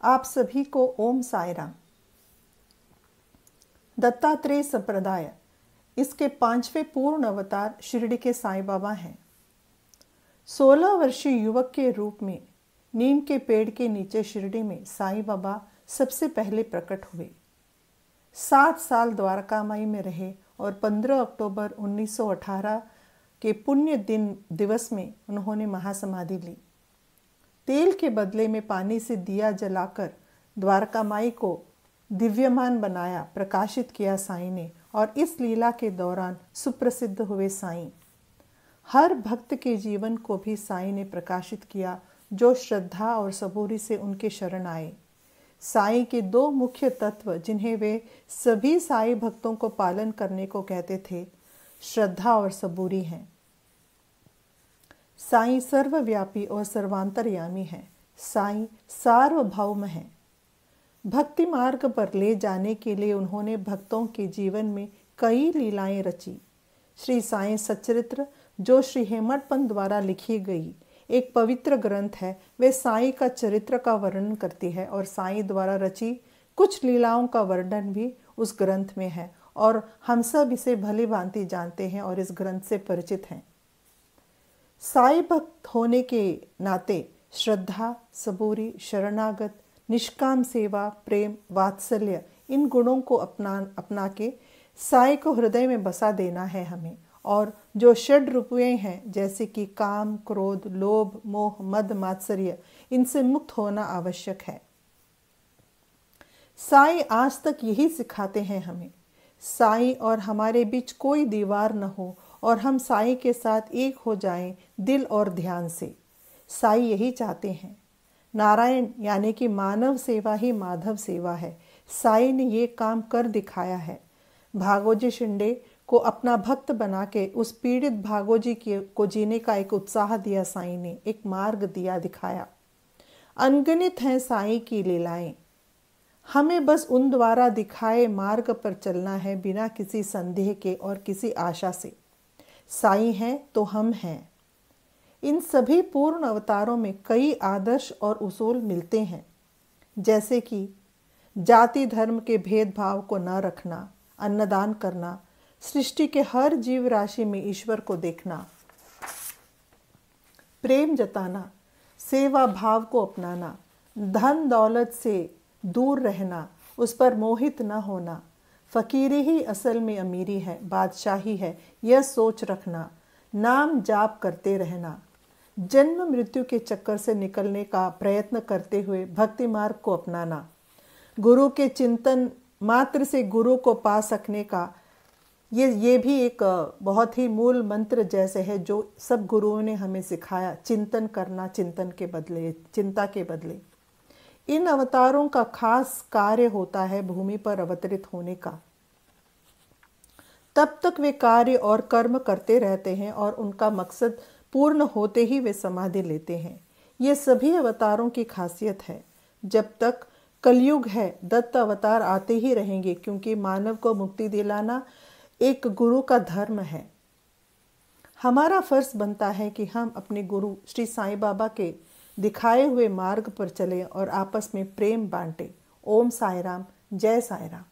आप सभी को ओम साई राम। दत्तात्रेय संप्रदाय, इसके 5वें पूर्ण अवतार शिरडी के साईं बाबा हैं। 16 वर्षीय युवक के रूप में नीम के पेड़ के नीचे शिरडी में साईं बाबा सबसे पहले प्रकट हुए। 7 साल द्वारकामाई में रहे और 15 अक्टूबर 1918 के पुण्य दिवस में उन्होंने महासमाधि ली। तेल के बदले में पानी से दिया जलाकर द्वारकामाई को दिव्यमान बनाया, प्रकाशित किया साईं ने, और इस लीला के दौरान सुप्रसिद्ध हुए साईं। हर भक्त के जीवन को भी साईं ने प्रकाशित किया जो श्रद्धा और सबूरी से उनके शरण आए। साईं के 2 मुख्य तत्व जिन्हें वे सभी साईं भक्तों को पालन करने को कहते थे, श्रद्धा और सबूरी हैं। साईं सर्वव्यापी और सर्वांतर्यामी है। साईं सार्वभौम है। भक्ति मार्ग पर ले जाने के लिए उन्होंने भक्तों के जीवन में कई लीलाएं रची। श्री साईं सच्चरित्र, जो श्री हेमटपंत द्वारा लिखी गई एक पवित्र ग्रंथ है, वे साईं का चरित्र का वर्णन करती है और साईं द्वारा रची कुछ लीलाओं का वर्णन भी उस ग्रंथ में है और हम सब इसे भली भांति जानते हैं और इस ग्रंथ से परिचित हैं। साईं भक्त होने के नाते श्रद्धा, सबूरी, शरणागत, निष्काम सेवा, प्रेम, वात्सल्य, इन गुणों को अपना के साईं को हृदय में बसा देना है हमें। और जो षड रूपें हैं, जैसे कि काम, क्रोध, लोभ, मोह, मद, मात्सर्य, इनसे मुक्त होना आवश्यक है। साईं आज तक यही सिखाते हैं हमें। साईं और हमारे बीच कोई दीवार न हो और हम साईं के साथ एक हो जाएं दिल और ध्यान से। साईं यही चाहते हैं। नारायण यानी कि मानव सेवा ही माधव सेवा है। साईं ने ये काम कर दिखाया है। भागोजी शिंदे को अपना भक्त बना के उस पीड़ित भागोजी को जीने का एक उत्साह दिया साईं ने, एक मार्ग दिया, दिखाया। अनगिनत हैं साईं की लीलाएं। हमें बस उन द्वारा दिखाए मार्ग पर चलना है, बिना किसी संदेह के और किसी आशा से। साईं हैं तो हम हैं। इन सभी पूर्ण अवतारों में कई आदर्श और उसूल मिलते हैं, जैसे कि जाति धर्म के भेदभाव को न रखना, अन्नदान करना, सृष्टि के हर जीव राशि में ईश्वर को देखना, प्रेम जताना, सेवा भाव को अपनाना, धन दौलत से दूर रहना, उस पर मोहित न होना, फकीरी ही असल में अमीरी है, बादशाही है, यह सोच रखना, नाम जाप करते रहना, जन्म मृत्यु के चक्कर से निकलने का प्रयत्न करते हुए भक्ति मार्ग को अपनाना, गुरु के चिंतन मात्र से गुरु को पा सकने का, ये भी एक बहुत ही मूल मंत्र जैसे है जो सब गुरुओं ने हमें सिखाया। चिंतन करना, चिंतन के बदले, चिंता के बदले। इन अवतारों का खास कार्य होता है भूमि पर अवतरित होने का। तब तक वे कार्य और कर्म करते रहते हैं और उनका मकसद पूर्ण होते ही वे समाधि लेते हैं। ये सभी अवतारों की खासियत है। जब तक कलयुग है, दत्त अवतार आते ही रहेंगे, क्योंकि मानव को मुक्ति दिलाना एक गुरु का धर्म है। हमारा फर्ज बनता है कि हम अपने गुरु श्री साईं बाबा के दिखाए हुए मार्ग पर चलें और आपस में प्रेम बांटें। ओम साई राम, जय साई राम।